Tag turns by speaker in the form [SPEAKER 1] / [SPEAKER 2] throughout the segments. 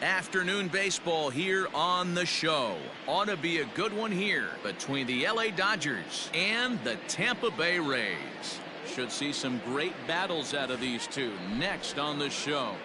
[SPEAKER 1] Afternoon baseball here on the show. Ought to be a good one here between the LA Dodgers and the Tampa Bay Rays. Should see some great battles out of these two next on the show.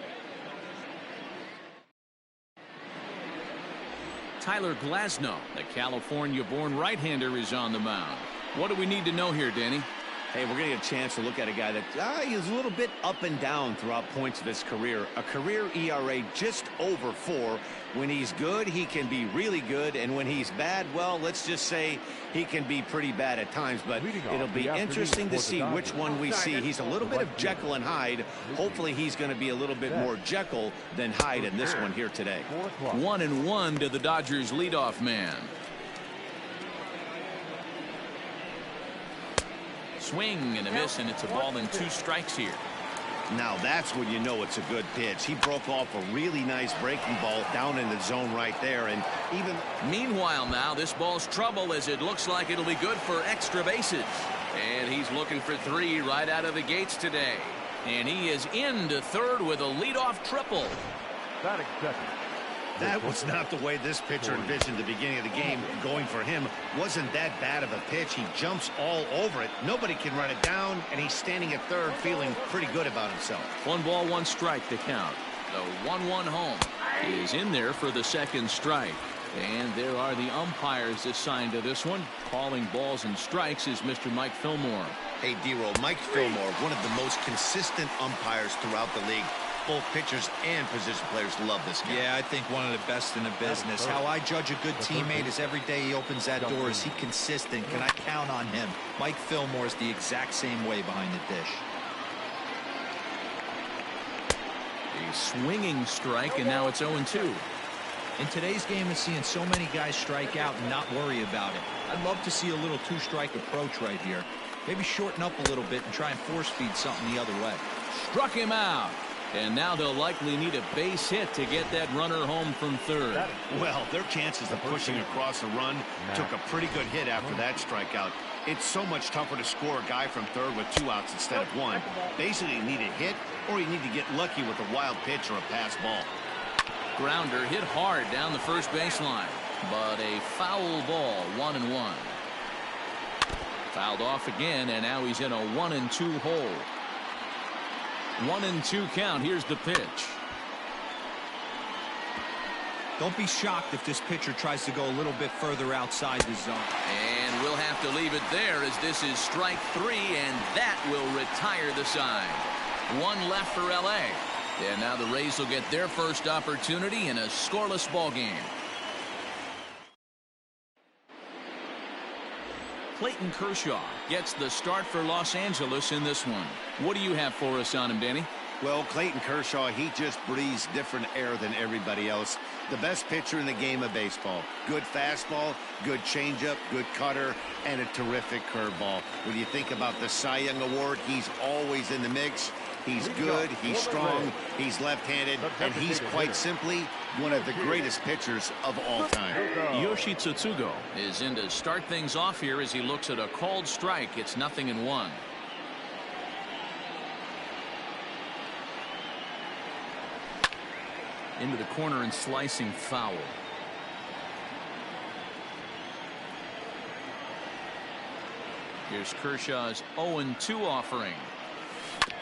[SPEAKER 1] Tyler Glasnow, the California-born right-hander, is on the mound. What do we need to know here, Danny?
[SPEAKER 2] Hey, we're going to get a chance to look at a guy that is a little bit up and down throughout points of his career. A career ERA just over 4. When he's good, he can be really good. And when he's bad, well, let's just say he can be pretty bad at times. But it'll be interesting to see which one we see. He's a little bit of Jekyll and Hyde. Hopefully he's going to be a little bit more Jekyll than Hyde in this one here today.
[SPEAKER 1] 1-1 to the Dodgers leadoff man. Swing and a miss, and it's a ball and 2 strikes here.
[SPEAKER 2] Now that's when you know it's a good pitch. He broke off a really nice breaking ball down in the zone right there. And even
[SPEAKER 1] meanwhile, now this ball's trouble as it looks like it'll be good for extra bases. And he's looking for 3 right out of the gates today. And he is into third with a leadoff triple.
[SPEAKER 2] That was not the way this pitcher envisioned the beginning of the game. Going for him wasn't that bad of a pitch. He jumps all over it. Nobody can run it down, and he's standing at third feeling pretty good about himself.
[SPEAKER 1] 1 ball, 1 strike to count. The 1-1 home is in there for the second strike. And there are the umpires assigned to this one. Calling balls and strikes is Mr. Mike Fillmore.
[SPEAKER 2] Hey, D-Roll, Mike Fillmore, one of the most consistent umpires throughout the league. Both pitchers and position players love this guy.
[SPEAKER 3] Yeah, I think one of the best in the business. How I judge a good teammate is every day he opens that door. Is he consistent? Can I count on him? Mike Fillmore is the exact same way behind the dish.
[SPEAKER 1] A swinging strike, and now it's 0-2.
[SPEAKER 3] In today's game, we're seeing so many guys strike out and not worry about it. I'd love to see a little 2-strike approach right here. Maybe shorten up a little bit and try and force feed something the other way.
[SPEAKER 1] Struck him out. And now they'll likely need a base hit to get that runner home from third.
[SPEAKER 2] Well, their chances of pushing across a run took a pretty good hit after that strikeout. It's so much tougher to score a guy from third with 2 outs instead of 1. Basically, you need a hit or you need to get lucky with a wild pitch or a pass ball.
[SPEAKER 1] Grounder hit hard down the first baseline, but a foul ball, 1-1. Fouled off again, and now he's in a 1-2 hole. 1-2 count. Here's the pitch.
[SPEAKER 3] Don't be shocked if this pitcher tries to go a little bit further outside the zone.
[SPEAKER 1] And we'll have to leave it there as this is strike 3, and that will retire the side. 1 left for LA. And now the Rays will get their first opportunity in a scoreless ball game. Clayton Kershaw gets the start for Los Angeles in this one. What do you have for us on him, Danny?
[SPEAKER 2] Well, Clayton Kershaw, he just breathes different air than everybody else. The best pitcher in the game of baseball. Good fastball, good changeup, good cutter, and a terrific curveball. When you think about the Cy Young Award, he's always in the mix. He's good, he's strong, he's left-handed, and he's quite simply one of the greatest pitchers of all time.
[SPEAKER 1] Yoshi Tsutsugo is in to start things off here as he looks at a called strike. It's 0-1. Into the corner and slicing foul. Here's Kershaw's 0-2 offering.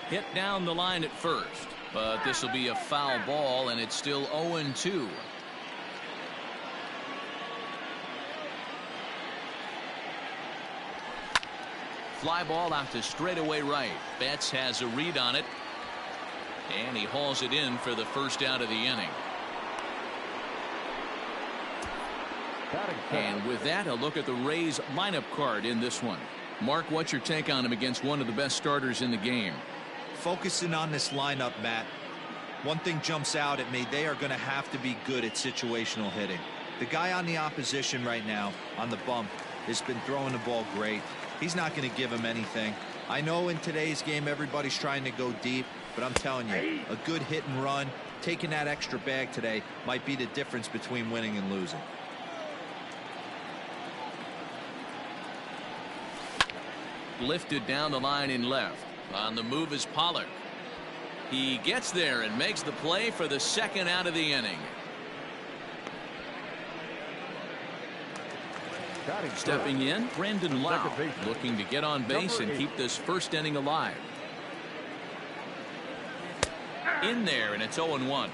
[SPEAKER 1] Hit down the line at first, but this will be a foul ball, and it's still 0-2. Fly ball out to straightaway right. Betts has a read on it, and he hauls it in for the first out of the inning. And with that, a look at the Rays lineup card in this one. Mark, what's your take on him against one of the best starters in the game?
[SPEAKER 3] Focusing on this lineup, Matt, one thing jumps out at me. They are going to have to be good at situational hitting. The guy on the opposition right now on the bump has been throwing the ball great. He's not going to give him anything. I know in today's game everybody's trying to go deep, but I'm telling you, a good hit and run, taking that extra bag today might be the difference between winning and losing.
[SPEAKER 1] Lifted down the line in left. On the move is Pollack. He gets there and makes the play for the second out of the inning. Stepping in, Brendan Lowe, looking to get on base and keep this first inning alive. In there, and it's 0-1.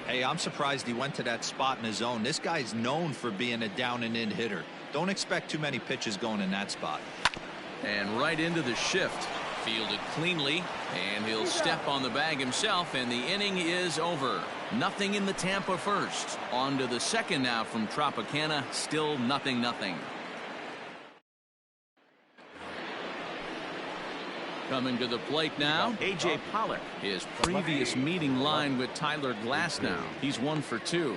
[SPEAKER 3] Hey, I'm surprised he went to that spot in his zone. This guy's known for being a down and in hitter. Don't expect too many pitches going in that spot.
[SPEAKER 1] And right into the shift. Fielded cleanly, and he'll step on the bag himself, and the inning is over. Nothing in the Tampa first. On to the second now from Tropicana. Still 0-0. Coming to the plate now, A.J. Pollack. His previous meeting line with Tyler Glasnow. He's 1 for 2.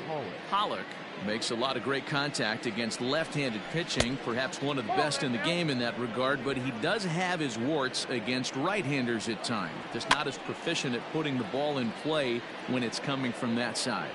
[SPEAKER 1] Pollack makes a lot of great contact against left-handed pitching, perhaps one of the best in the game in that regard, but he does have his warts against right-handers at times. Just not as proficient at putting the ball in play when it's coming from that side.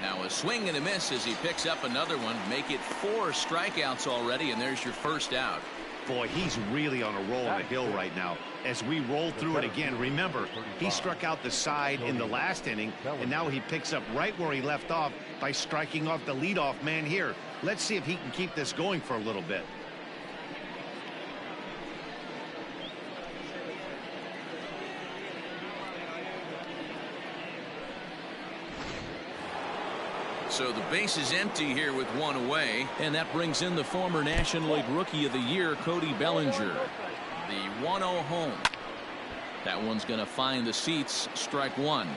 [SPEAKER 1] Now a swing and a miss as he picks up another one. Make it 4 strikeouts already, and there's your first out.
[SPEAKER 2] Boy, he's really on a roll on the hill right now. As we roll through it again, remember, he struck out the side in the last inning, and now he picks up right where he left off by striking off the leadoff man here. Let's see if he can keep this going for a little bit.
[SPEAKER 1] So the base is empty here with 1 away, and that brings in the former National League Rookie of the Year, Cody Bellinger. The 1-0 home. That one's going to find the seats. Strike 1.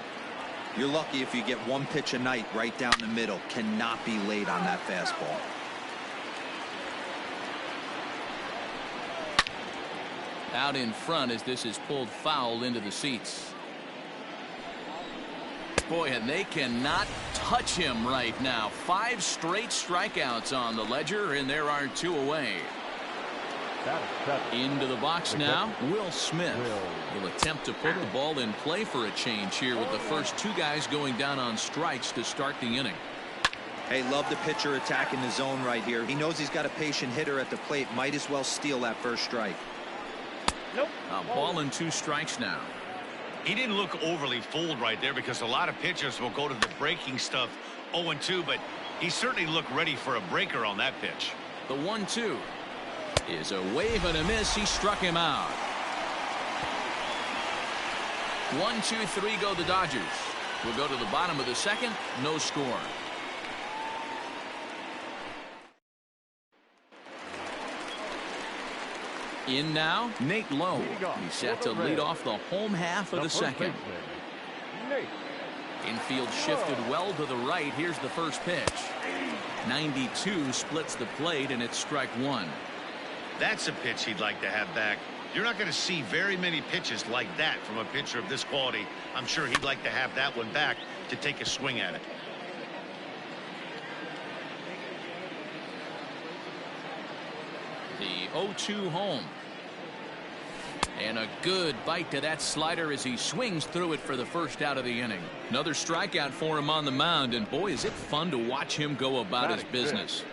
[SPEAKER 3] You're lucky if you get 1 pitch a night right down the middle. Cannot be late on that fastball.
[SPEAKER 1] Out in front as this is pulled foul into the seats. Boy, and they cannot touch him right now. 5 straight strikeouts on the ledger, and there are 2 away. Into the box now, Will Smith will attempt to put the ball in play for a change here with the first 2 guys going down on strikes to start the inning.
[SPEAKER 3] Hey, love the pitcher attacking the zone right here. He knows he's got a patient hitter at the plate. Might as well steal that first strike.
[SPEAKER 1] A ball and 2 strikes now.
[SPEAKER 2] He didn't look overly fooled right there because a lot of pitchers will go to the breaking stuff 0-2, but he certainly looked ready for a breaker on that pitch.
[SPEAKER 1] The 1-2 is a wave and a miss. He struck him out. 1, 2, 3 go the Dodgers. We'll go to the bottom of the second. No score. In now, Nate Lowe. He's set to lead off the home half of the second. Infield shifted well to the right. Here's the first pitch. 92 splits the plate, and it's strike 1.
[SPEAKER 2] That's a pitch he'd like to have back. You're not going to see very many pitches like that from a pitcher of this quality. I'm sure he'd like to have that one back to take a swing at it.
[SPEAKER 1] The 0-2 home. And a good bite to that slider as he swings through it for the first out of the inning. Another strikeout for him on the mound, and boy, is it fun to watch him go about his business.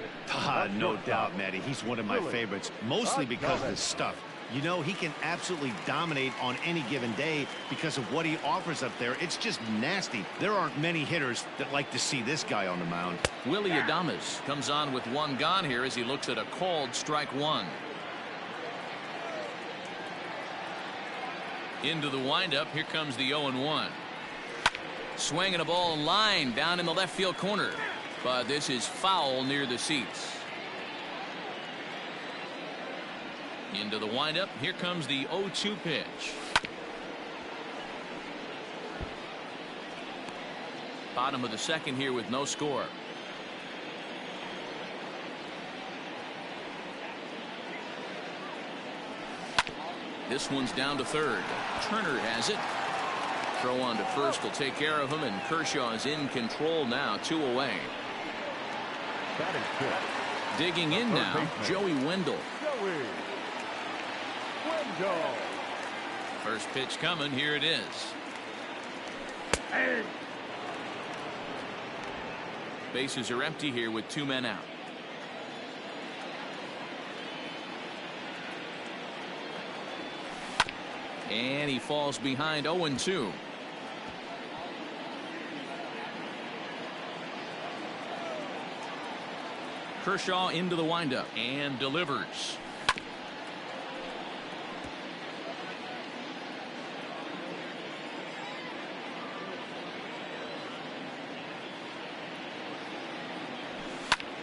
[SPEAKER 2] No doubt, Matty. He's one of my favorites, mostly because of his stuff. You know, he can absolutely dominate on any given day because of what he offers up there. It's just nasty. There aren't many hitters that like to see this guy on the mound.
[SPEAKER 1] Willie Adames comes on with 1 gone here as he looks at a called strike 1. Into the windup. Here comes the 0-1. Swinging a ball in line down in the left field corner. But this is foul near the seats. Into the windup. Here comes the 0-2 pitch. Bottom of the second here with no score. This one's down to third. Turner has it. Throw on to first will take care of him, and Kershaw is in control now. 2 away. Digging in now, Joey Wendell. First pitch coming. Here it is. Bases are empty here with 2 men out. And he falls behind 0-2. Kershaw into the windup and delivers.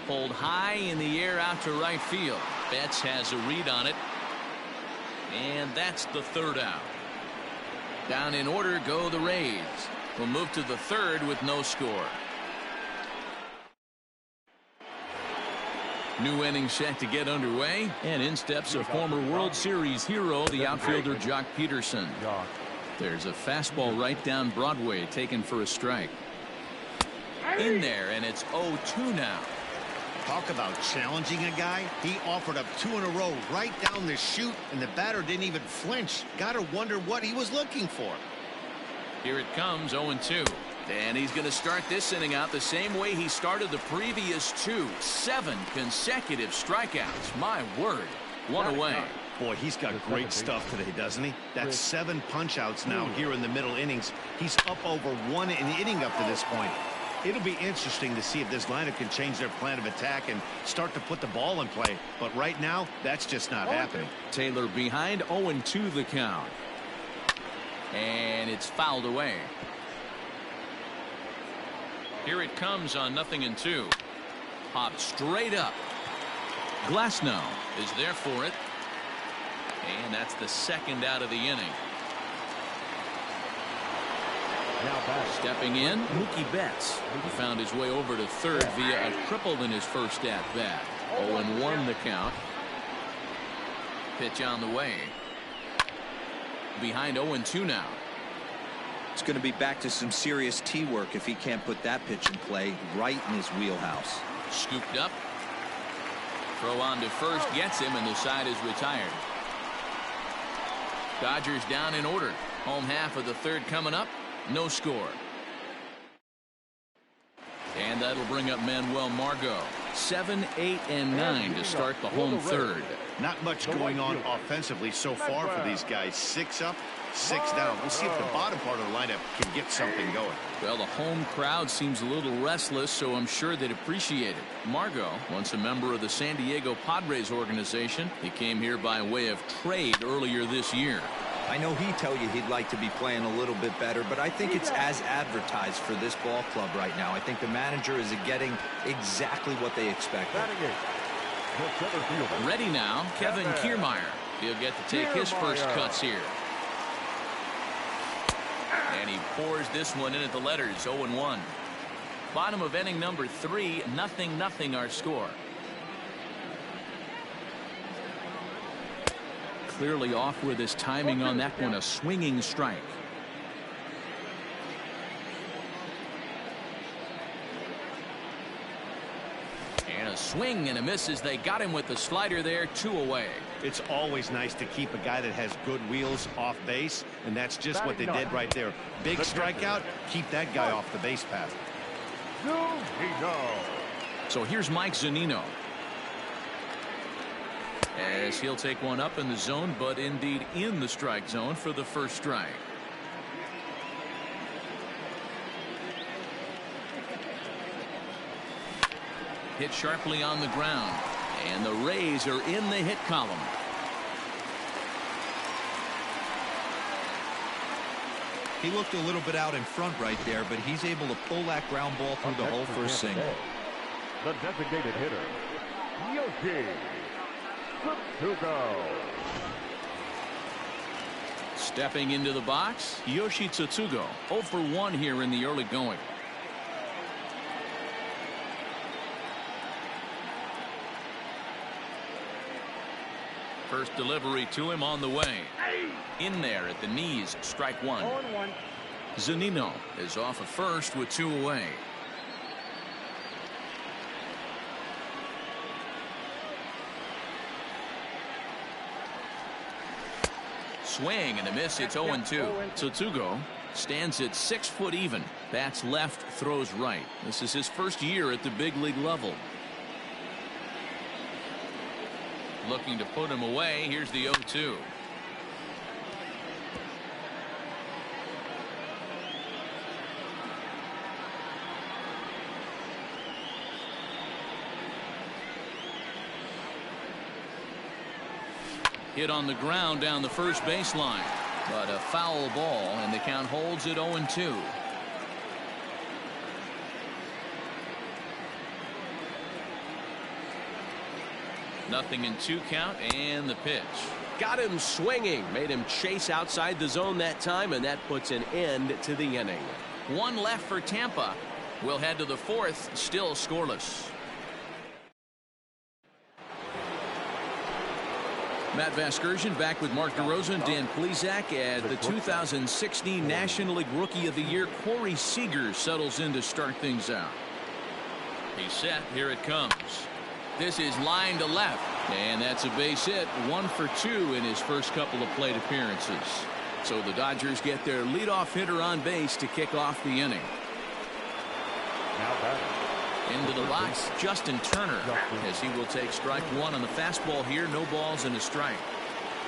[SPEAKER 1] Pulled high in the air out to right field. Betts has a read on it. And that's the third out. Down in order go the Rays. We'll move to the third with no score. New inning set to get underway. And in steps a former World Series hero, the outfielder Jock Peterson. There's a fastball right down Broadway taken for a strike. In there, and it's 0-2 now.
[SPEAKER 2] Talk about challenging a guy. He offered up 2 in a row right down the chute, and the batter didn't even flinch. Gotta wonder what he was looking for.
[SPEAKER 1] Here it comes, 0-2. And he's going to start this inning out the same way he started the previous 2. 7 consecutive strikeouts. My word. 1 away.
[SPEAKER 2] Boy, he's got great stuff today, doesn't he? That's 7 punch-outs now here in the middle innings. He's up over 1 an inning up to this point. It'll be interesting to see if this lineup can change their plan of attack and start to put the ball in play. But right now, that's just not happening.
[SPEAKER 1] Taylor behind, 0-2 the count. And it's fouled away. Here it comes on 0-2. Popped straight up. Glasnow is there for it. And that's the second out of the inning. Stepping in, Mookie Betts. He found his way over to third via a triple in his first at-bat. 0-1 the count. Pitch on the way. Behind 0-2 now.
[SPEAKER 3] It's going to be back to some serious tee work if he can't put that pitch in play right in his wheelhouse.
[SPEAKER 1] Scooped up. Throw on to first gets him, and the side is retired. Dodgers down in order. Home half of the third coming up. No score. And that'll bring up Manuel Margot. 7, 8, and 9 to start the home third.
[SPEAKER 2] Not much going on offensively so far for these guys. 6 up, 6 down. We'll see if the bottom part of the lineup can get something going.
[SPEAKER 1] Well, the home crowd seems a little restless, so I'm sure they'd appreciate it. Margot, once a member of the San Diego Padres organization, he came here by way of trade earlier this year.
[SPEAKER 3] I know he'd tell you he'd like to be playing a little bit better, but I think it's as advertised for this ball club right now. I think the manager is getting exactly what they expected.
[SPEAKER 1] Ready now, Kevin Kiermaier. He'll get to take his first cuts here. And he pours this one in at the letters, 0-1. Bottom of inning number 3, 0-0 our score. Clearly off with his timing on that one, a swinging strike. And a swing and a miss as they got him with the slider there, 2 away.
[SPEAKER 2] It's always nice to keep a guy that has good wheels off base, and that's just what they did right there. Big strikeout, keep that guy off the base path.
[SPEAKER 1] So here's Mike Zunino. As he'll take one up in the zone, but indeed in the strike zone for the first strike. Hit sharply on the ground, and the Rays are in the hit column.
[SPEAKER 3] He looked a little bit out in front right there, but he's able to pull that ground ball through the hole for a single.
[SPEAKER 4] The designated hitter, Yoshi Tsutsugo.
[SPEAKER 1] Stepping into the box, Yoshi Tsutsugo, 0 for 1 here in the early going. First delivery to him on the way. In there at the knees, strike 1. Zunino is off at first with 2 away. Swing and a miss. It's 0-2. Tsutsugo stands at 6 foot even. Bats left, throws right. This is his first year at the big league level. Looking to put him away. Here's the 0-2. Hit on the ground down the first baseline. But a foul ball, and the count holds at 0-2. Nothing in 2 count, and the pitch.
[SPEAKER 5] Got him swinging, made him chase outside the zone that time, and that puts an end to the inning.
[SPEAKER 1] 1 left for Tampa. We'll head to the 4th, still scoreless. Matt Vasgersian back with Mark DeRosa and Dan Plesac as the 2016 National League Rookie of the Year, Corey Seeger, settles in to start things out. He's set. Here it comes. This is line to left, and that's a base hit. 1 for 2 in his first couple of plate appearances. So the Dodgers get their leadoff hitter on base to kick off the inning. Into the box, Justin Turner, as he will take strike 1 on the fastball here. No balls and a strike.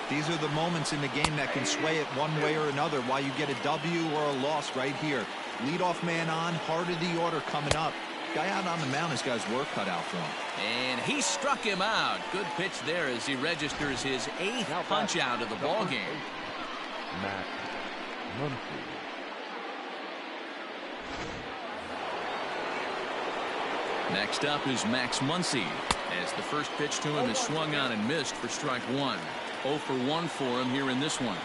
[SPEAKER 3] These are the moments in the game that can sway it one way or another. Why you get a W or a loss right here. Leadoff man on, heart of the order coming up. Guy out on the mound has got his work cut out for him.
[SPEAKER 1] And he struck him out. Good pitch there as he registers his 8th punch out of the ball game.
[SPEAKER 4] Matt Muncie.
[SPEAKER 1] Next up is Max Muncie, as the first pitch to him is swung on and missed for strike 1. 0 for 1 for him here in this one.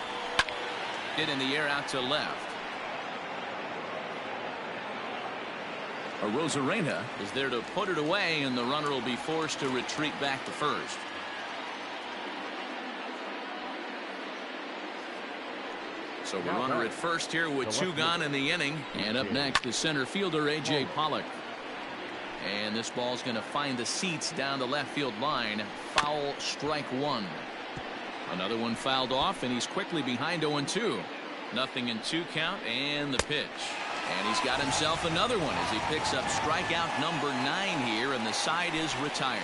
[SPEAKER 1] Hit in the air out to left. Arozarena is there to put it away, and the runner will be forced to retreat back to first. So the runner at first here with 2 gone in the inning. And up next, the center fielder, A.J. Pollack. And this ball's going to find the seats down the left field line. Foul, strike 1. Another one fouled off, and he's quickly behind 0-2. Nothing in 2 count, and the pitch. And he's got himself another one as he picks up strikeout number 9 here, and the side is retired.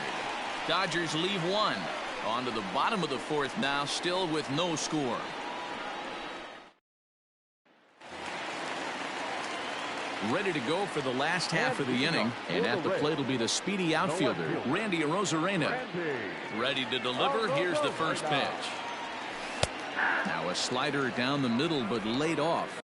[SPEAKER 1] Dodgers leave 1. On to the bottom of the 4th now, still with no score. Ready to go for the last half of the inning, and at the plate will be the speedy outfielder, Randy Arozarena. Ready to deliver. Here's the first pitch. Now a slider down the middle, but laid off.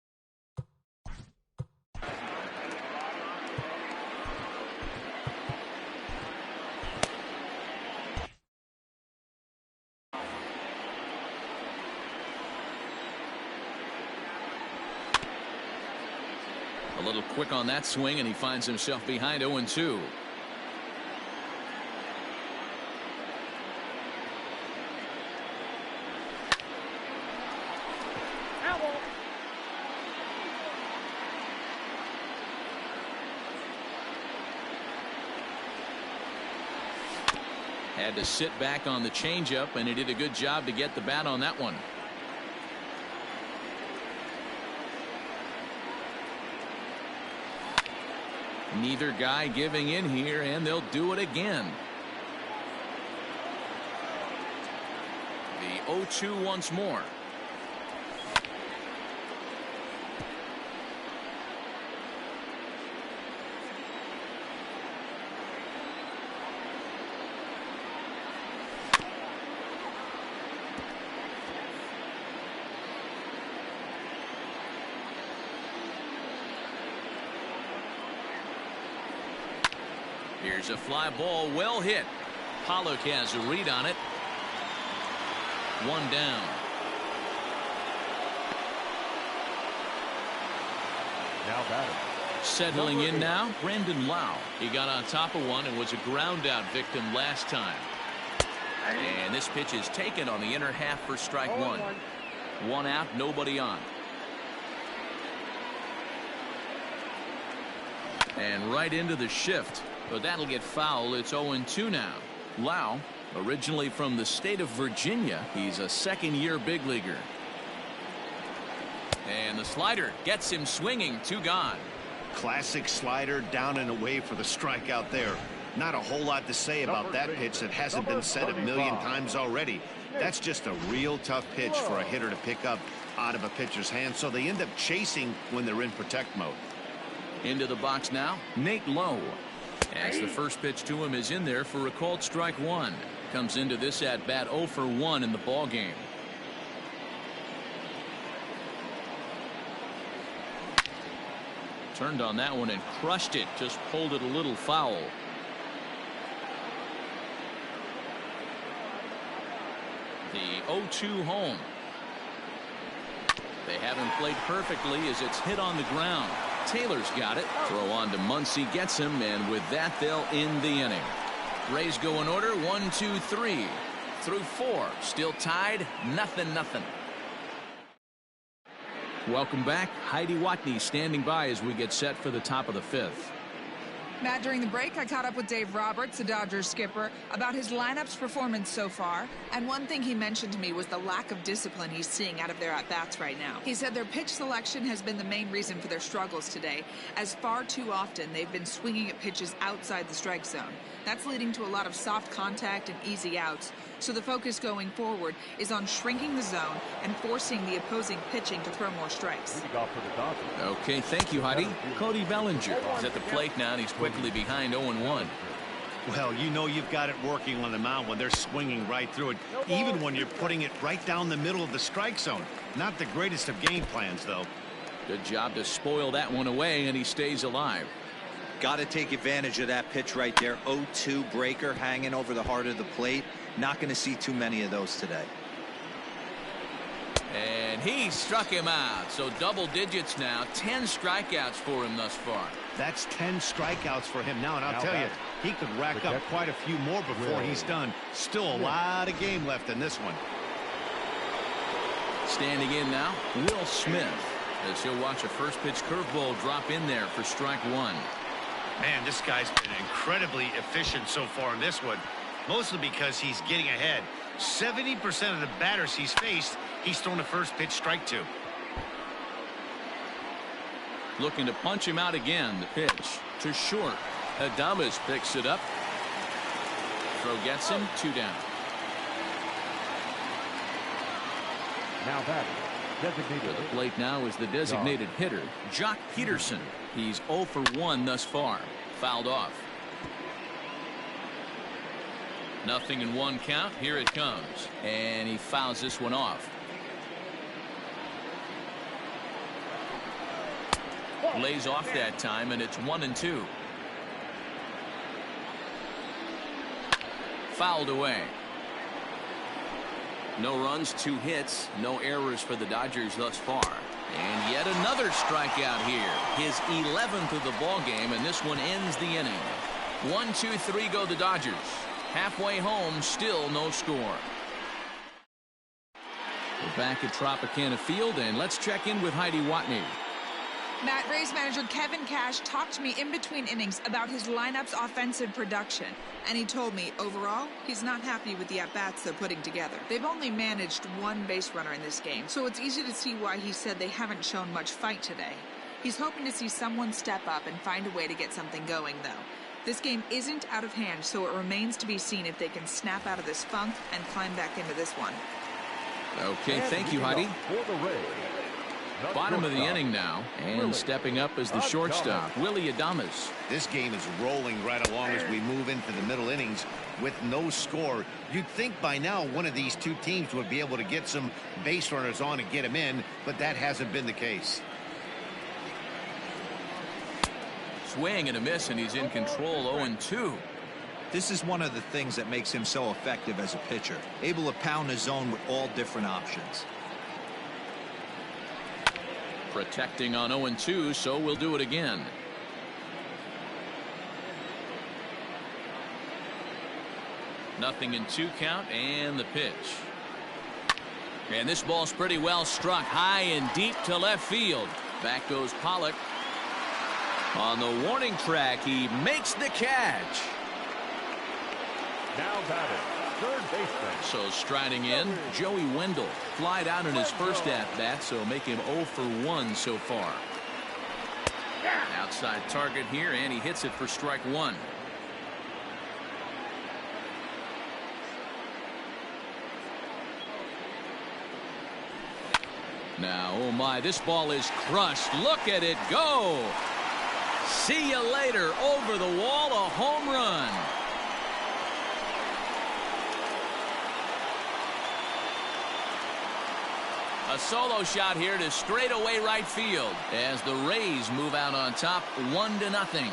[SPEAKER 1] A little quick on that swing, and he finds himself behind 0-2. Had to sit back on the changeup, and he did a good job to get the bat on that one. Neither guy giving in here, and they'll do it again. The 0-2 once more. Here's a fly ball, well hit. Pollack has a read on it. 1 down.
[SPEAKER 4] Now batting.
[SPEAKER 1] Settling in now, Brandon Lowe. He got on top of one and was a ground out victim last time. And this pitch is taken on the inner half for strike 1. 1 out, nobody on. And right into the shift. But that'll get foul. It's 0-2 now. Lowe, originally from the state of Virginia, he's a second-year big leaguer. And the slider gets him swinging. 2 gone.
[SPEAKER 2] Classic slider, down and away for the strikeout there. Not a whole lot to say about that pitch that hasn't been said a million times already. That's just a real tough pitch for a hitter to pick up out of a pitcher's hand, so they end up chasing when they're in protect mode.
[SPEAKER 1] Into the box now, Nate Lowe. As the first pitch to him is in there for a called strike 1. comes into this at bat 0 for 1 in the ball game. Turned on that one and crushed it. Just pulled it a little foul. The 0-2 home. They haven't played perfectly as it's hit on the ground. Taylor's got it. Throw on to Muncie gets him, and with that they'll end the inning. Rays go in order 1, 2, 3 through 4. Still tied 0-0. Welcome back. Heidi Watney standing by as we get set for the top of the 5th.
[SPEAKER 6] Matt, during the break, I caught up with Dave Roberts, the Dodgers skipper, about his lineup's performance so far. And one thing he mentioned to me was the lack of discipline he's seeing out of their at-bats right now. He said their pitch selection has been the main reason for their struggles today, as far too often they've been swinging at pitches outside the strike zone. That's leading to a lot of soft contact and easy outs. So the focus going forward is on shrinking the zone and forcing the opposing pitching to throw more strikes.
[SPEAKER 1] Okay, thank you, Heidi. Cody Bellinger is at the plate now, and he's quickly behind 0-1.
[SPEAKER 2] Well, you know you've got it working on the mound when they're swinging right through it, even when you're putting it right down the middle of the strike zone. Not the greatest of game plans, though.
[SPEAKER 1] Good job to spoil that one away, and he stays alive.
[SPEAKER 3] Got to take advantage of that pitch right there. 0-2 breaker hanging over the heart of the plate. Not going to see too many of those today.
[SPEAKER 1] And he struck him out. So double digits now. 10 strikeouts for him thus far.
[SPEAKER 2] That's 10 strikeouts for him now. And I'll tell you, he could rack up quite a few more before he's done. Still a lot of game left in this one.
[SPEAKER 1] Standing in now, Will Smith, as he'll watch a first pitch curveball drop in there for strike 1.
[SPEAKER 2] Man, this guy's been incredibly efficient so far in this one, mostly because he's getting ahead. 70% of the batters he's faced, he's thrown a first pitch strike to.
[SPEAKER 1] Looking to punch him out again. The pitch to short. Adames picks it up. Throw gets him. 2 down.
[SPEAKER 4] Now batting, designated.
[SPEAKER 1] To the plate now is the designated hitter, Jock Peterson. He's 0 for 1 thus far. Fouled off. 0-1 count. Here it comes. And he fouls this one off. Lays off that time, and it's 1-2. Fouled away. No runs, 2 hits, no errors for the Dodgers thus far. And yet another strikeout here. His 11th of the ball game, and this one ends the inning. 1, 2, 3 go the Dodgers. Halfway home, still no score. We're back at Tropicana Field, and let's check in with Heidi Watney.
[SPEAKER 6] Matt, Rays manager Kevin Cash talked to me in between innings about his lineup's offensive production. And he told me, overall, he's not happy with the at-bats they're putting together. They've only managed 1 base runner in this game, so it's easy to see why he said they haven't shown much fight today. He's hoping to see someone step up and find a way to get something going, though. This game isn't out of hand, so it remains to be seen if they can snap out of this funk and climb back into this one.
[SPEAKER 1] Okay, thank you, Heidi. Bottom of the inning now, and stepping up as the shortstop, Willie Adames.
[SPEAKER 2] This game is rolling right along as we move into the middle innings with no score. You'd think by now one of these two teams would be able to get some base runners on and get them in, but that hasn't been the case.
[SPEAKER 1] Swing and a miss, and he's in control. 0-2.
[SPEAKER 3] This is one of the things that makes him so effective as a pitcher, able to pound his zone with all different options.
[SPEAKER 1] Protecting on 0-2, so we'll do it again. Nothing in 2 count, and the pitch. And this ball's pretty well struck high and deep to left field. Back goes Pollack. On the warning track, he makes the catch.
[SPEAKER 4] Now batting, third baseman.
[SPEAKER 1] So striding in, Joey Wendell. Flied out in his first at-bat, so make him 0 for 1 so far. Outside target here, and he hits it for strike 1. Now, oh my, this ball is crushed. Look at it go. See you later. Over the wall, a home run. A solo shot here to straightaway right field as the Rays move out on top 1-0.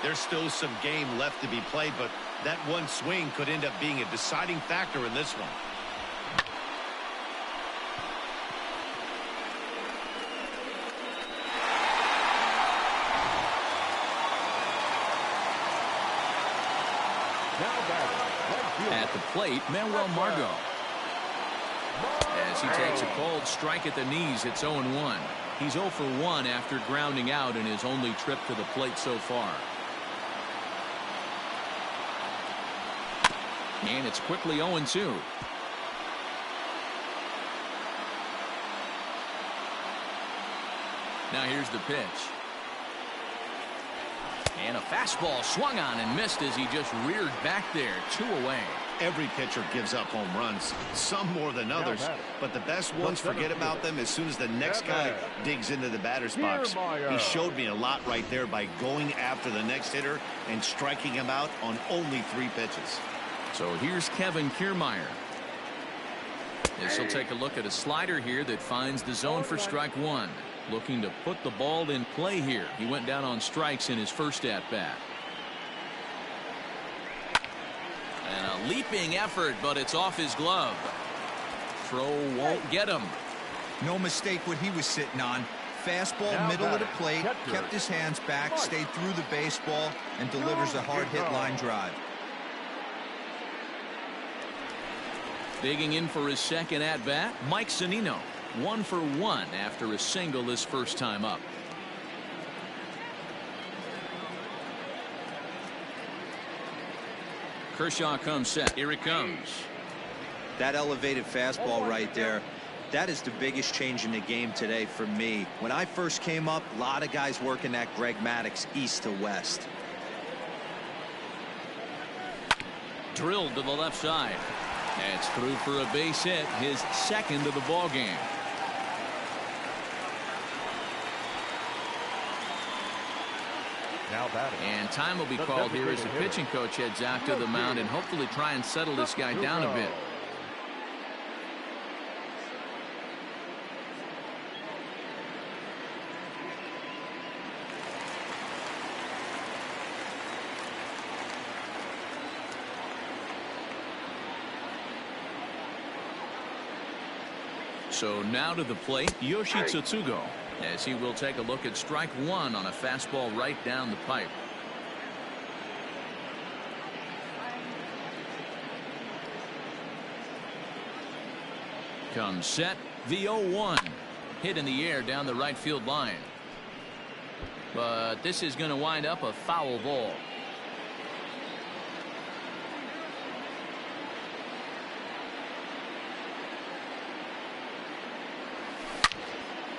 [SPEAKER 2] There's still some game left to be played, but that one swing could end up being a deciding factor in this one.
[SPEAKER 1] At the plate, Manuel Margot. As he takes a cold strike at the knees, it's 0-1. He's 0 for 1 after grounding out in his only trip to the plate so far. And it's quickly 0-2. Now here's the pitch. And a fastball swung on and missed as he just reared back there. 2 away.
[SPEAKER 2] Every pitcher gives up home runs, some more than others, but the best ones forget about them as soon as the next guy digs into the batter's box. He showed me a lot right there by going after the next hitter and striking him out on only 3 pitches.
[SPEAKER 1] So here's Kevin Kiermaier. As he'll take a look at a slider here that finds the zone for strike 1. Looking to put the ball in play here. He went down on strikes in his first at-bat. And a leaping effort, but it's off his glove. Throw won't get him.
[SPEAKER 3] No mistake what he was sitting on. Fastball, middle of the plate, kept his hands back, stayed through the baseball, and delivers a hard hit line drive.
[SPEAKER 1] Digging in for his second at-bat, Mike Zunino. 1 for 1 after a single his first time up. Kershaw comes set. Here it comes.
[SPEAKER 3] That elevated fastball right there, that is the biggest change in the game today for me. When I first came up, a lot of guys working that Greg Maddux east to west.
[SPEAKER 1] Drilled to the left side. That's through for a base hit, his second of the ball game. And time will be called here as the pitching coach heads out to the mound and hopefully try and settle this guy down a bit. So now to the plate, Yoshi Tsutsugo, as he will take a look at strike 1 on a fastball right down the pipe. Comes set, the 0-1. Hit in the air down the right field line. But this is going to wind up a foul ball.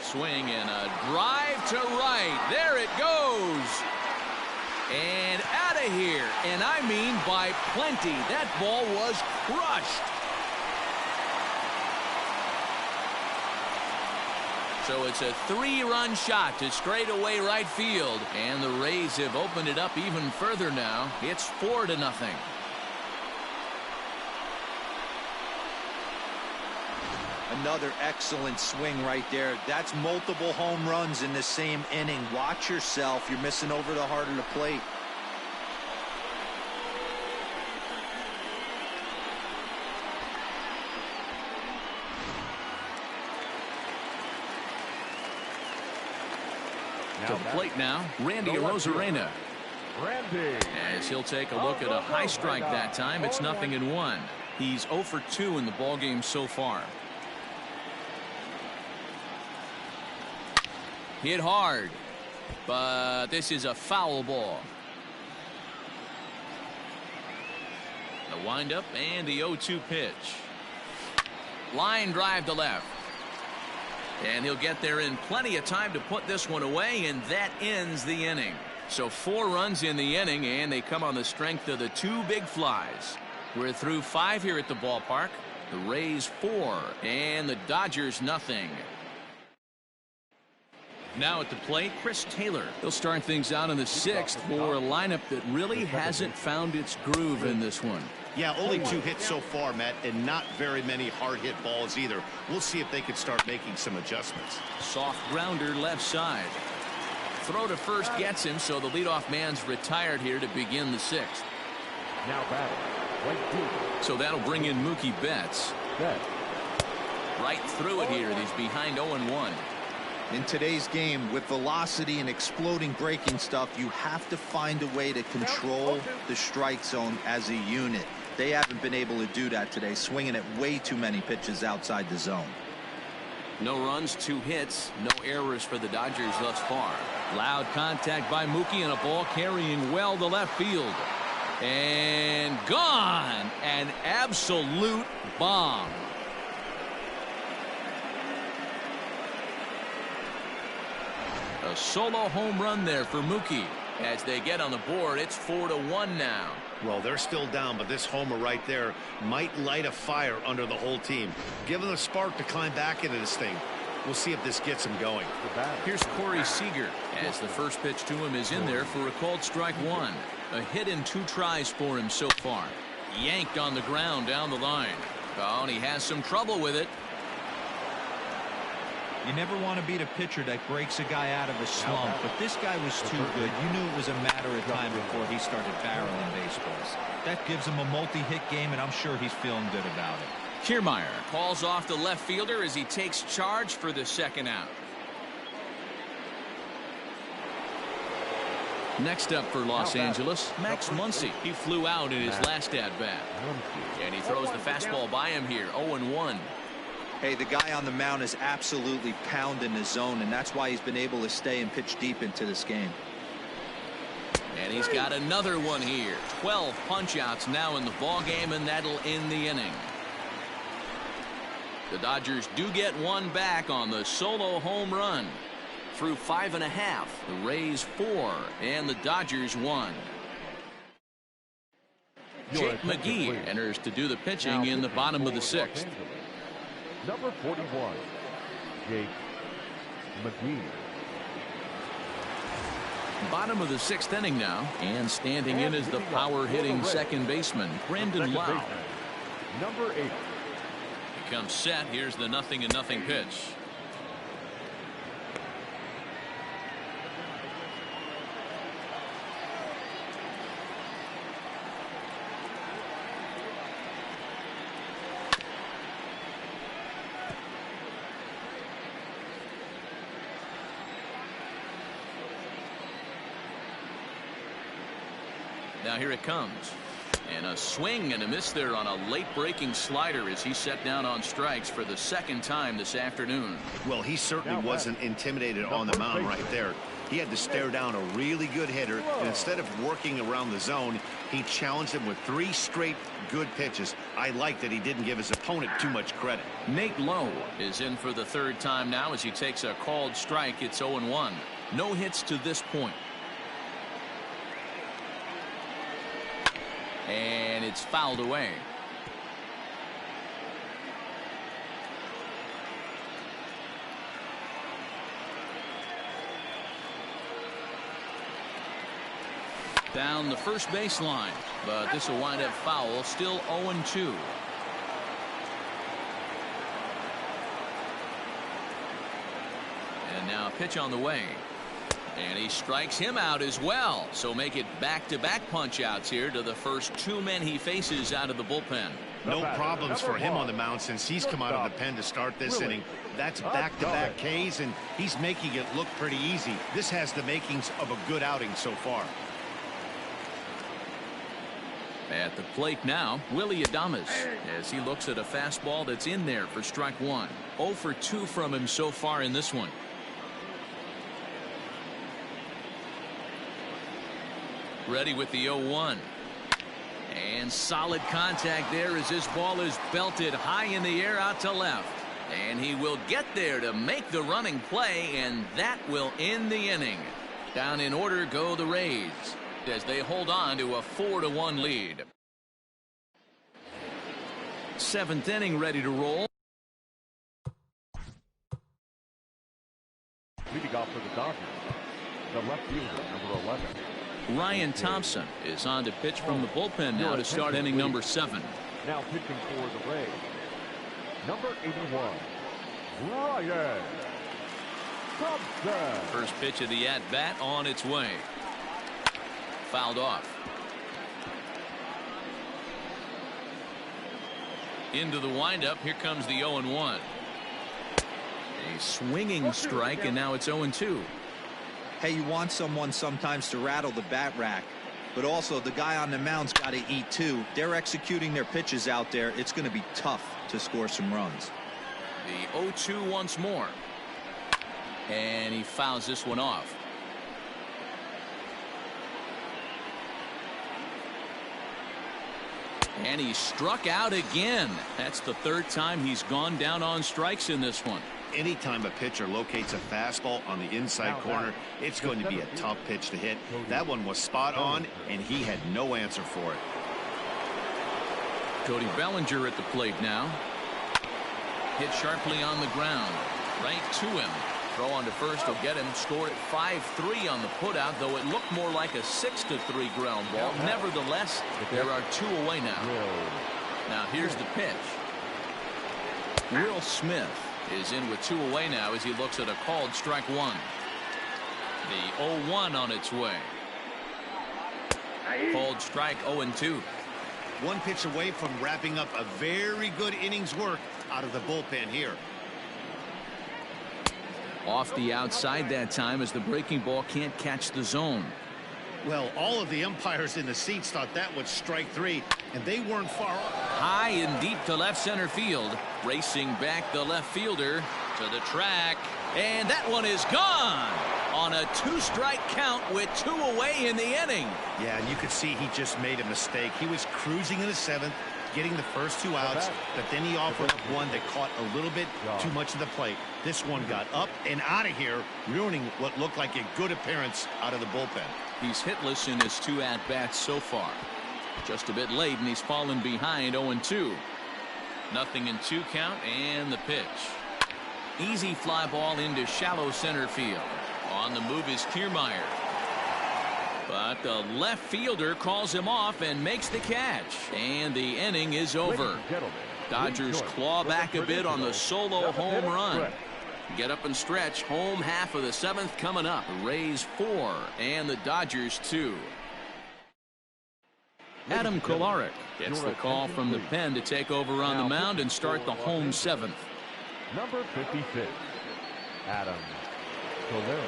[SPEAKER 1] Swing and a drive to right. There it goes. And out of here. And I mean by plenty. That ball was crushed. So it's a 3-run shot to straightaway right field. And the Rays have opened it up even further now. It's 4-0.
[SPEAKER 3] Another excellent swing right there. That's multiple home runs in the same inning. Watch yourself. You're missing over the heart of the plate.
[SPEAKER 1] To the plate now, Randy Arozarena. As he'll take a look at a high strike that time, it's 0-1. He's 0 for 2 in the ballgame so far. Hit hard, but this is a foul ball. The windup and the 0-2 pitch. Line drive to left. And he'll get there in plenty of time to put this one away, and that ends the inning. So 4 runs in the inning, and they come on the strength of the 2 big flies. We're through 5 here at the ballpark. The Rays 4 and the Dodgers 0. Now at the plate, Chris Taylor. He'll start things out in the 6th for a lineup that really hasn't found its groove in this one.
[SPEAKER 2] Yeah, only 2 hits so far, Matt, and not very many hard hit balls either. We'll see if they can start making some adjustments.
[SPEAKER 1] Soft grounder left side. Throw to first gets him, so the leadoff man's retired here to begin the 6th.
[SPEAKER 4] Now batting.
[SPEAKER 1] So that'll bring in Mookie Betts. Right through it here. He's behind 0-1.
[SPEAKER 3] In today's game, with velocity and exploding breaking stuff, you have to find a way to control the strike zone as a unit. They haven't been able to do that today, swinging at way too many pitches outside the zone.
[SPEAKER 1] No runs, 2 hits, no errors for the Dodgers thus far. Loud contact by Mookie and a ball carrying well to left field. And gone! An absolute bomb. A solo home run there for Mookie. As they get on the board, it's 4-1 now.
[SPEAKER 2] Well, they're still down, but this homer right there might light a fire under the whole team. Give them a spark to climb back into this thing. We'll see if this gets him going.
[SPEAKER 1] Here's Corey Seeger as the first pitch to him is in there for a called strike 1. A hit in 2 tries for him so far. Yanked on the ground down the line. Oh, and he has some trouble with it.
[SPEAKER 3] You never want to beat a pitcher that breaks a guy out of a slump, but this guy was too good. You knew it was a matter of time before he started barreling baseballs. That gives him a multi-hit game, and I'm sure he's feeling good about it.
[SPEAKER 1] Kiermaier calls off the left fielder as he takes charge for the 2nd out. Next up for Los Angeles, Max Muncie. He flew out in his last at-bat. And he throws the fastball by him here, 0-1.
[SPEAKER 3] Hey, the guy on the mound is absolutely pounding the zone, and that's why he's been able to stay and pitch deep into this game.
[SPEAKER 1] And he's got another one here. 12 punch-outs now in the ball game, and that'll end the inning. The Dodgers do get one back on the solo home run. Through 5.5, the Rays 4, and the Dodgers 1. Jake McGee enters to do the pitching in the bottom of the 6th.
[SPEAKER 4] Number 41, Jake McGee.
[SPEAKER 1] Bottom of the 6th inning now, and standing in is the power-hitting second baseman, Brendan Lowe.
[SPEAKER 4] Number 8.
[SPEAKER 1] He comes set. Here's the 0-0 pitch. Now here it comes. And a swing and a miss there on a late breaking slider as he set down on strikes for the 2nd time this afternoon.
[SPEAKER 2] Well, he certainly wasn't intimidated on the mound right there. He had to stare down a really good hitter, and instead of working around the zone, he challenged him with 3 straight good pitches. I like that he didn't give his opponent too much credit.
[SPEAKER 1] Nate Lowe is in for the 3rd time now as he takes a called strike. It's 0-1. No hits to this point. And it's fouled away. Down the first baseline, but this will wind up foul. Still 0-2. And now a pitch on the way. And he strikes him out as well. So make it back-to-back punch-outs here to the first 2 men he faces out of the bullpen.
[SPEAKER 2] No problems for him on the mound since he's come out of the pen to start this inning. That's back-to-back Ks, and he's making it look pretty easy. This has the makings of a good outing so far. At the plate now, Willy Adames, as he looks at a fastball that's in there for strike 1. 0 for 2 from him so far in this one. Ready with the 0-1. And solid contact there as this ball is belted high in the air out to left. And he will get there to make the running play, and that will end the inning. Down in order go the Rays as they hold on to a 4-1 lead. 7th inning ready to roll.
[SPEAKER 4] Leading off for the Dodgers, the left fielder, number 11.
[SPEAKER 1] Ryan Thompson is on to pitch from the bullpen now to start inning number 7.
[SPEAKER 4] Now pitching for the Rays, number 81, Ryan Thompson.
[SPEAKER 1] First pitch of the at-bat on its way. Fouled off. Into the windup. Here comes the 0-1. A swinging strike, and now it's 0-2.
[SPEAKER 3] Hey, you want someone sometimes to rattle the bat rack, but also the guy on the mound's got to eat too. They're executing their pitches out there. It's going to be tough to score some runs.
[SPEAKER 1] The 0-2 once more. And he fouls this one off. And he struck out again. That's the third time he's gone down on strikes in this one.
[SPEAKER 2] Anytime a pitcher locates a fastball on the inside corner, it's going to be a tough pitch to hit. That one was spot on, and he had no answer for it.
[SPEAKER 1] Cody Bellinger at the plate now. Hit sharply on the ground. Right to him. Throw on to first will get him. Scored at 5-3 on the putout, though it looked more like a 6-3 ground ball. Nevertheless, there are 2 away now. Now here's the pitch. Will Smith is in with 2 away now as he looks at a called strike 1. The 0-1 on its way. Called strike 0-2.
[SPEAKER 2] One pitch away from wrapping up a very good innings work out of the bullpen here.
[SPEAKER 1] Off the outside that time as the breaking ball can't catch the zone.
[SPEAKER 2] Well, all of the umpires in the seats thought that was strike 3, and they weren't far off.
[SPEAKER 1] High and deep to left center field. Racing back the left fielder to the track. And that one is gone on a 2-strike count with 2 away in the inning.
[SPEAKER 2] Yeah, and you could see he just made a mistake. He was cruising in the 7th, getting the first 2 outs, but then he offered up one that caught a little bit too much of the plate. This one got up and out of here, ruining what looked like a good appearance out of the bullpen.
[SPEAKER 1] He's hitless in his 2 at-bats so far. Just a bit late, and he's fallen behind 0-2. Nothing in 2 count, and the pitch. Easy fly ball into shallow center field. On the move is Kiermaier. But the left fielder calls him off and makes the catch. And the inning is over. Dodgers claw back a bit on the solo home run. Get up and stretch. Home half of the 7th coming up. The Rays 4 and the Dodgers 2. Adam Kolarek gets the call from the pen to take over on the mound and start the home 7th.
[SPEAKER 4] Number 56, Adam Kolarek.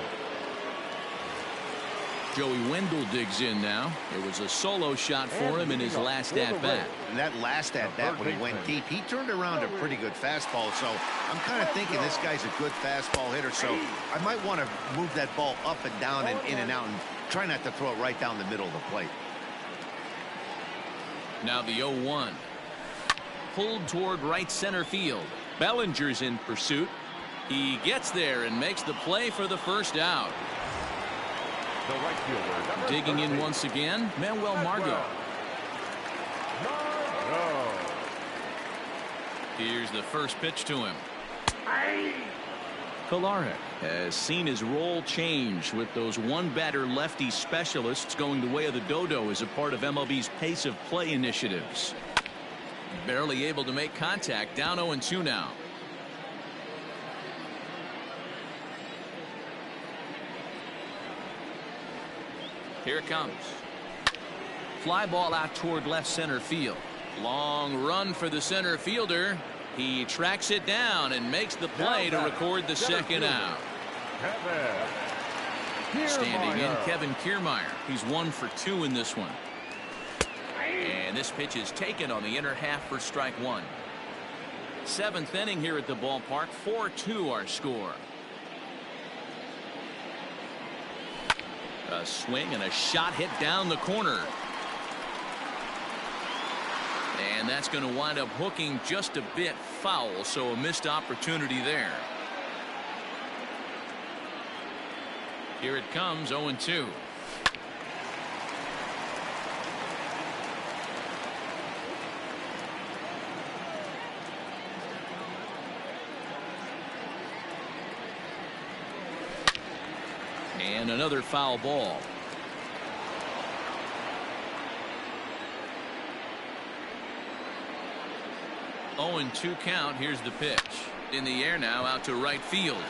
[SPEAKER 1] Joey Wendell digs in now. It was a solo shot for him in his last at-bat.
[SPEAKER 2] And that last at-bat when he went deep, he turned around a pretty good fastball. So I'm kind of thinking this guy's a good fastball hitter. So I might want to move that ball up and down and in and out and try not to throw it right down the middle of the plate.
[SPEAKER 1] Now the 0-1. Pulled toward right center field. Bellinger's in pursuit. He gets there and makes the play for the first out.
[SPEAKER 4] The right fielder,
[SPEAKER 1] digging in once again, Manuel Margot. Here's the first pitch to him. Kolarek has seen his role change with those one-batter lefty specialists going the way of the dodo as a part of MLB's pace of play initiatives. Barely able to make contact, down 0-2 now. Here it comes. Fly ball out toward left center field. Long run for the center fielder. He tracks it down and makes the play to record the second out. Standing in, Kevin Kiermaier. He's 1 for 2 in this one. And this pitch is taken on the inner half for strike 1. 7th inning here at the ballpark. 4-2 our score. A swing and a shot hit down the corner. And that's going to wind up hooking just a bit foul, so a missed opportunity there. Here it comes, 0-2. And another foul ball. Oh, and 2 count. Here's the pitch. In the air now, out to right field.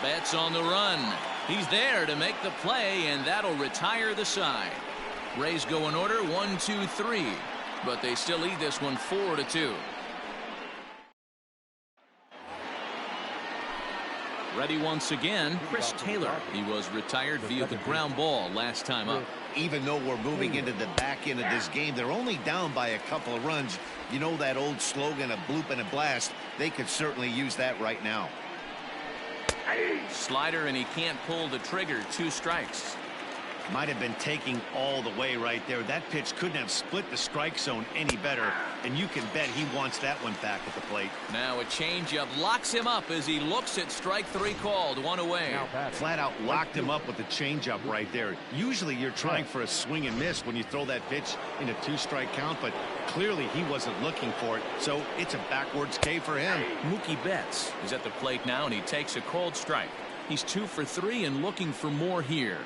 [SPEAKER 1] Betts on the run. He's there to make the play, and that'll retire the side. Rays go in order 1, 2, 3, but they still lead this one 4-2. Ready once again, Chris Taylor. He was retired via the ground ball last time up.
[SPEAKER 2] Even though we're moving into the back end of this game, they're only down by a couple of runs. You know that old slogan, a bloop and a blast. They could certainly use that right now.
[SPEAKER 1] Slider, and he can't pull the trigger. 2 strikes.
[SPEAKER 2] Might have been taking all the way right there. That pitch couldn't have split the strike zone any better, and you can bet he wants that one back at the plate.
[SPEAKER 1] Now a changeup locks him up as he looks at strike 3 called. 1 away.
[SPEAKER 2] Flat out locked him up with the changeup right there. Usually you're trying for a swing and miss when you throw that pitch in a 2-strike count, but clearly he wasn't looking for it, so it's a backwards K for him.
[SPEAKER 1] Mookie Betts is at the plate now, and he takes a called strike. He's 2 for 3 and looking for more here.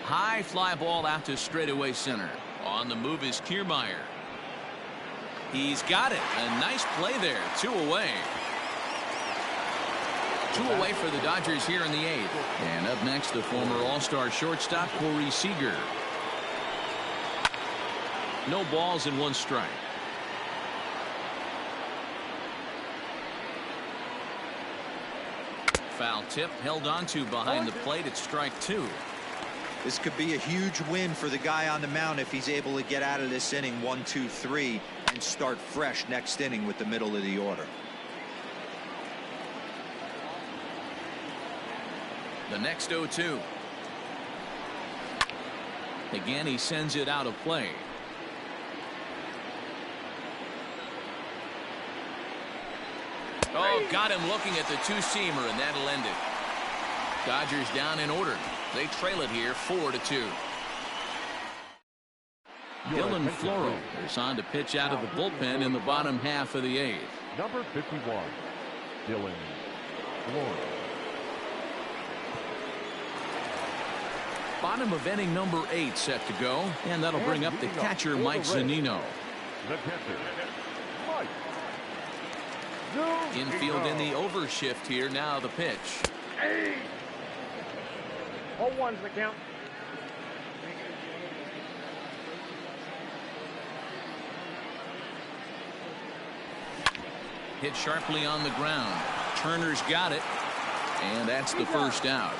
[SPEAKER 1] High fly ball out to straightaway center. On the move is Kiermaier. He's got it. A nice play there. 2 away. 2 away for the Dodgers here in the 8th. And up next, the former All-Star shortstop, Corey Seeger. No balls and 1 strike. Foul tip held onto behind the plate at strike 2.
[SPEAKER 3] This could be a huge win for the guy on the mound if he's able to get out of this inning 1, 2, 3 and start fresh next inning with the middle of the order.
[SPEAKER 1] The next 0-2. Again, he sends it out of play. Oh, got him looking at the 2-seamer, and that'll end it. Dodgers down in order. They trail it here 4-2. Dylan Floro is on to pitch out of the bullpen in the bottom half of the 8th.
[SPEAKER 4] Number 51, Dylan Floro.
[SPEAKER 1] Bottom of inning number 8 set to go, and that'll bring up the catcher, Mike Zunino.
[SPEAKER 4] The catcher, Mike.
[SPEAKER 1] Infield in the overshift here. Now the pitch.
[SPEAKER 4] 0-1's the count.
[SPEAKER 1] Hit sharply on the ground. Turner's got it, and that's the first out.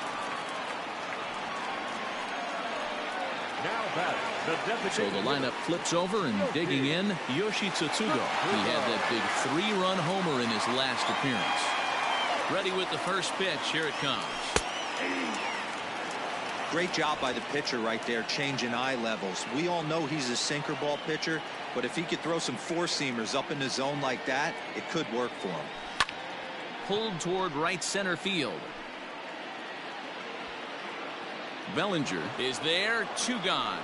[SPEAKER 4] Now batting,
[SPEAKER 1] so the lineup flips over, and digging in, Yoshi Tsutsugo. He had that big 3-run homer in his last appearance. Ready with the first pitch. Here it comes.
[SPEAKER 3] Great job by the pitcher right there, changing eye levels. We all know he's a sinker ball pitcher, but if he could throw some 4-seamers up in the zone like that, it could work for him.
[SPEAKER 1] Pulled toward right center field. Bellinger is there. 2 gone.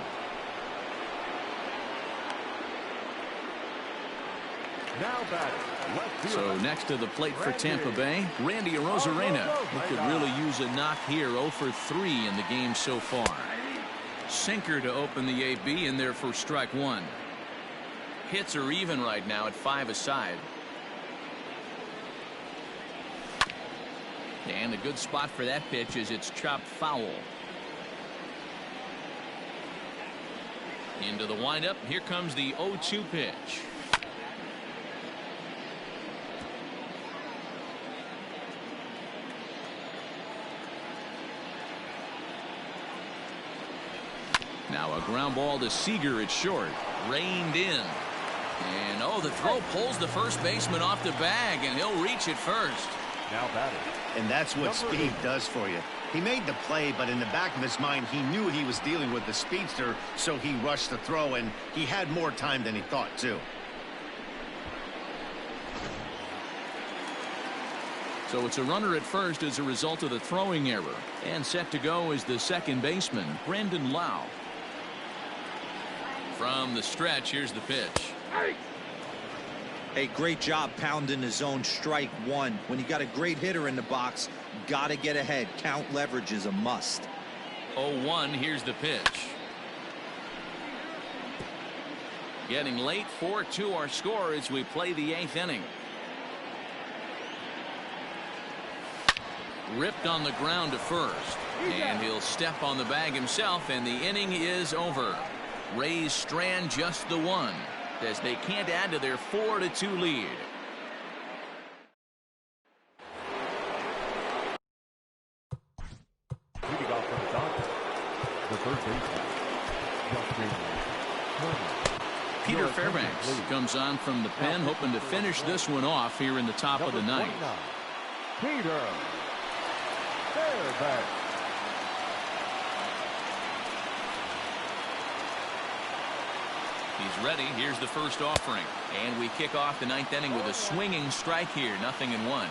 [SPEAKER 4] Now batting, left field.
[SPEAKER 1] So next to the plate for Tampa Bay, Randy Arozarena. He could really use a knock here. 0 for 3 in the game so far. Sinker to open the AB, in there for strike 1. Hits are even right now at 5 aside. And a good spot for that pitch is it's chopped foul. Into the windup. Here comes the 0-2 pitch. Now a ground ball to Seeger at short. Reined in. And oh, the throw pulls the first baseman off the bag, and he'll reach it first.
[SPEAKER 4] Now batting.
[SPEAKER 2] And that's what speed does for you. He made the play, but in the back of his mind, he knew he was dealing with the speedster, so he rushed the throw, and he had more time than he thought, too.
[SPEAKER 1] So it's a runner at first as a result of the throwing error. And set to go is the second baseman, Brandon Lowe. From the stretch, here's the pitch.
[SPEAKER 3] Hey, great job pounding the zone. Strike one. When you got a great hitter in the box, got to get ahead. Count leverage is a must.
[SPEAKER 1] 0-1, here's the pitch. Getting late, 4-2 our score as we play the 8th inning. Ripped on the ground to first, and he'll step on the bag himself, and the inning is over. Rays strand just the one as they can't add to their 4-2 lead.
[SPEAKER 4] Leading off from the Dodgers, the third baseman,
[SPEAKER 1] Peter Fairbanks comes on from the pen, hoping to finish this one off here in the top of the ninth.
[SPEAKER 4] Peter Fairbanks.
[SPEAKER 1] He's ready. Here's the first offering. And we kick off the 9th inning with a swinging strike here. 0-1.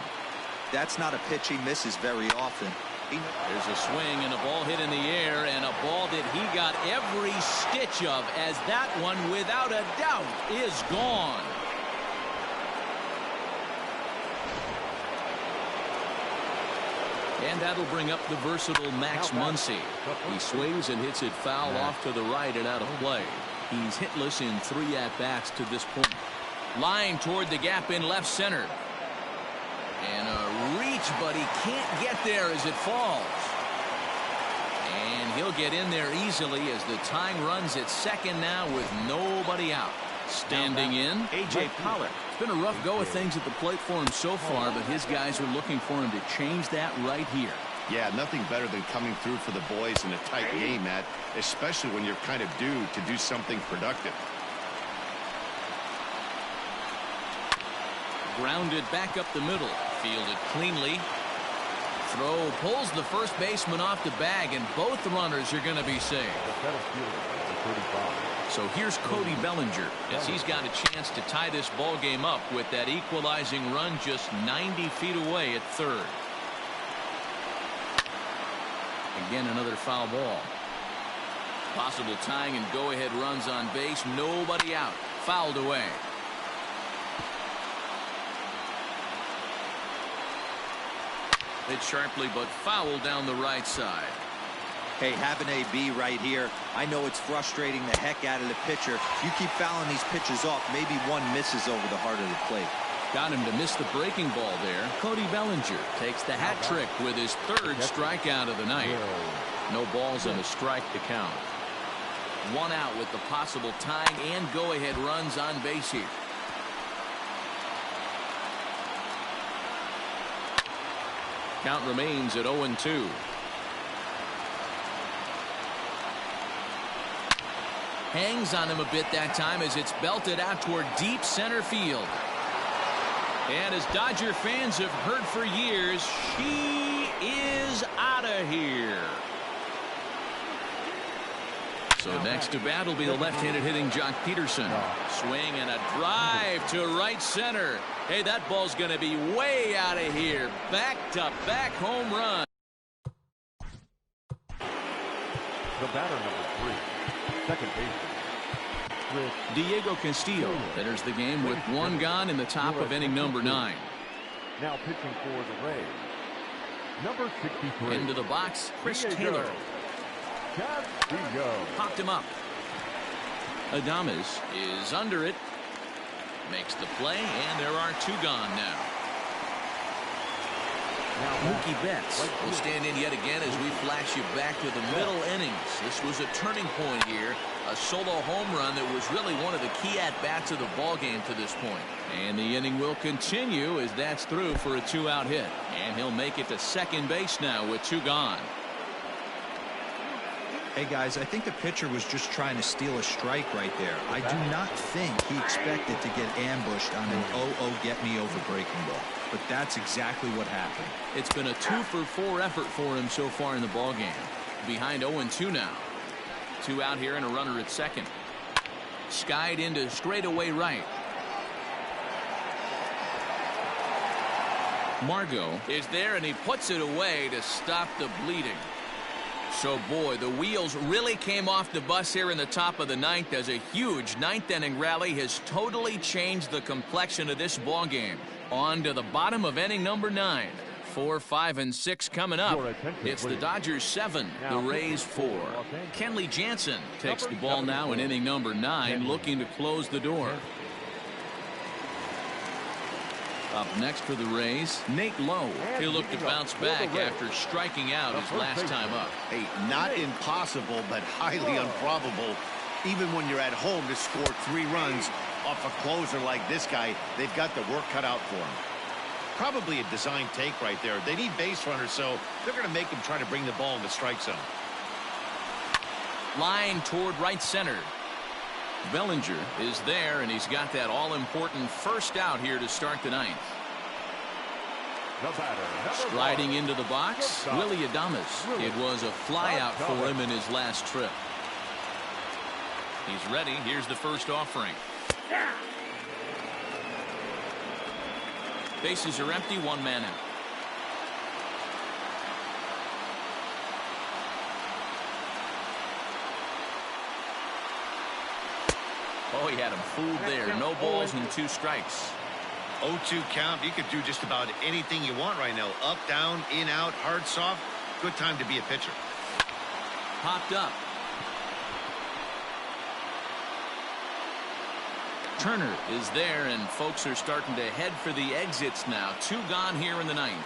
[SPEAKER 3] That's not a pitch he misses very often.
[SPEAKER 1] There's a swing and a ball hit in the air, and a ball that he got every stitch of, as that one, without a doubt, is gone. And that'll bring up the versatile Max Muncie. He swings and hits it foul off to the right and out of play. He's hitless in 3 at-bats to this point. Line toward the gap in left center. And a reach, but he can't get there as it falls. And he'll get in there easily as the tying runs at second now with nobody out. Standing in, A.J. Pollack. It's been a rough go of things at the plate for him so far, but his guys are looking for him to change that right here.
[SPEAKER 2] Yeah, nothing better than coming through for the boys in a tight game, Matt, especially when you're kind of due to do something productive.
[SPEAKER 1] Grounded back up the middle. Fielded cleanly. Throw pulls the first baseman off the bag, and both runners are going to be saved. So here's Cody Bellinger as he's got a chance to tie this ball game up with that equalizing run just 90 feet away at third. Again, another foul ball. Possible tying and go-ahead runs on base. Nobody out. Fouled away. Hit sharply, but foul down the right side.
[SPEAKER 3] Hey, have an AB right here. I know it's frustrating the heck out of the pitcher. You keep fouling these pitches off, maybe one misses over the heart of the plate.
[SPEAKER 1] Got him to miss the breaking ball there. Cody Bellinger takes the hat trick with his 3rd strikeout of the night. No balls and a strike to count. 1 out with the possible tying and go-ahead runs on base here. Count remains at 0-2. Hangs on him a bit that time as it's belted out toward deep center field. And as Dodger fans have heard for years, she is out of here. So next to bat will be the left-handed hitting Jock Peterson. Swing and a drive to right center. Hey, that ball's going to be way out of here. Back-to-back home run.
[SPEAKER 4] The batter number 3, second baseman,
[SPEAKER 1] Diego Castillo enters the game with 1 gone in the top of inning number 9.
[SPEAKER 4] now pitching for the Rays, number 63.
[SPEAKER 1] Into the box, Chris Taylor.
[SPEAKER 4] Castillo.
[SPEAKER 1] Popped him up. Adames is under it. Makes the play, and there are 2 gone now. Mookie Betts will stand in yet again as we flash you back to the middle innings. This was a turning point here. A solo home run that was really one of the key at-bats of the ball game to this point. And the inning will continue as that's through for a 2-out hit. And he'll make it to second base now with 2 gone.
[SPEAKER 3] Hey, guys, I think the pitcher was just trying to steal a strike right there. I do not think he expected to get ambushed on an 0-0 get-me-over breaking ball. But that's exactly what happened.
[SPEAKER 1] It's been a 2-for-4 effort for him so far in the ball game. Behind 0-2 now. 2 out here and a runner at second. Skied into straightaway right. Margot is there, and he puts it away to stop the bleeding. So, boy, the wheels really came off the bus here in the top of the ninth as a huge ninth-inning rally has totally changed the complexion of this ball game. On to the bottom of inning number 9. 4, 5, and 6 coming up. It's the Dodgers 7, the Rays 4. Kenley Jansen takes the ball now in inning number 9, looking to close the door. Up next for the Rays, Nate Lowe. He'll look to bounce back after striking out his last time up.
[SPEAKER 2] Hey, not impossible, but highly improbable. Even when you're at home to score 3 runs off a closer like this guy, they've got the work cut out for him. Probably a design take right there. They need base runners, so they're going to make him try to bring the ball in the strike zone.
[SPEAKER 1] Line toward right center. Bellinger is there, and he's got that all-important first out here to start the ninth. Striding into the box, Willie Adames. It was a flyout for him in his last trip. He's ready. Here's the first offering. Bases are empty, 1 man out. Oh, he had him fooled there. No balls and 2 strikes.
[SPEAKER 2] 0-2 count. You could do just about anything you want right now. Up, down, in, out, hard, soft. Good time to be a pitcher.
[SPEAKER 1] Popped up. Turner is there, and folks are starting to head for the exits now. 2 gone here in the ninth.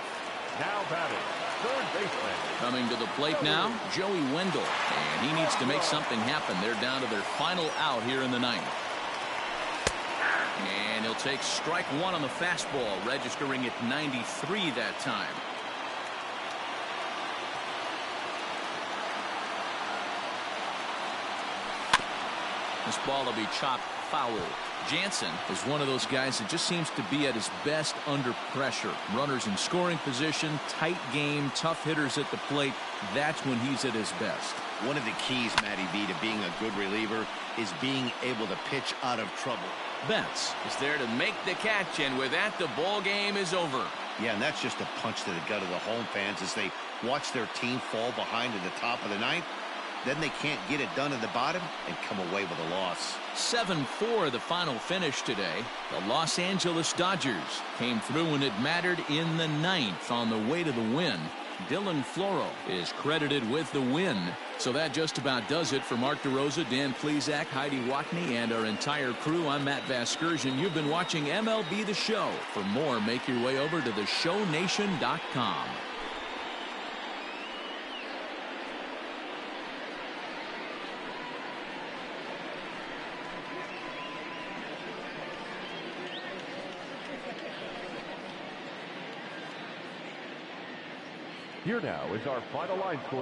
[SPEAKER 4] Now batting, third baseman.
[SPEAKER 1] Coming to the plate now, Joey Wendell. And he needs to make something happen. They're down to their final out here in the ninth. And he'll take strike 1 on the fastball, registering at 93 that time. This ball will be chopped foul. Jansen is one of those guys that just seems to be at his best under pressure. Runners in scoring position, tight game, tough hitters at the plate. That's when he's at his best.
[SPEAKER 2] One of the keys, Matty B, to being a good reliever is being able to pitch out of trouble.
[SPEAKER 1] Betts is there to make the catch, and with that, the ball game is over.
[SPEAKER 2] Yeah, and that's just a punch to the gut of the home fans as they watch their team fall behind in the top of the ninth. Then they can't get it done at the bottom and come away with a loss.
[SPEAKER 1] 7-4 the final finish today. The Los Angeles Dodgers came through when it mattered in the ninth on the way to the win. Dylan Floro is credited with the win. So that just about does it for Mark DeRosa, Dan Plesac, Heidi Watney, and our entire crew. I'm Matt Vasgersian. You've been watching MLB The Show. For more, make your way over to theshownation.com.
[SPEAKER 4] Here now is our final line score.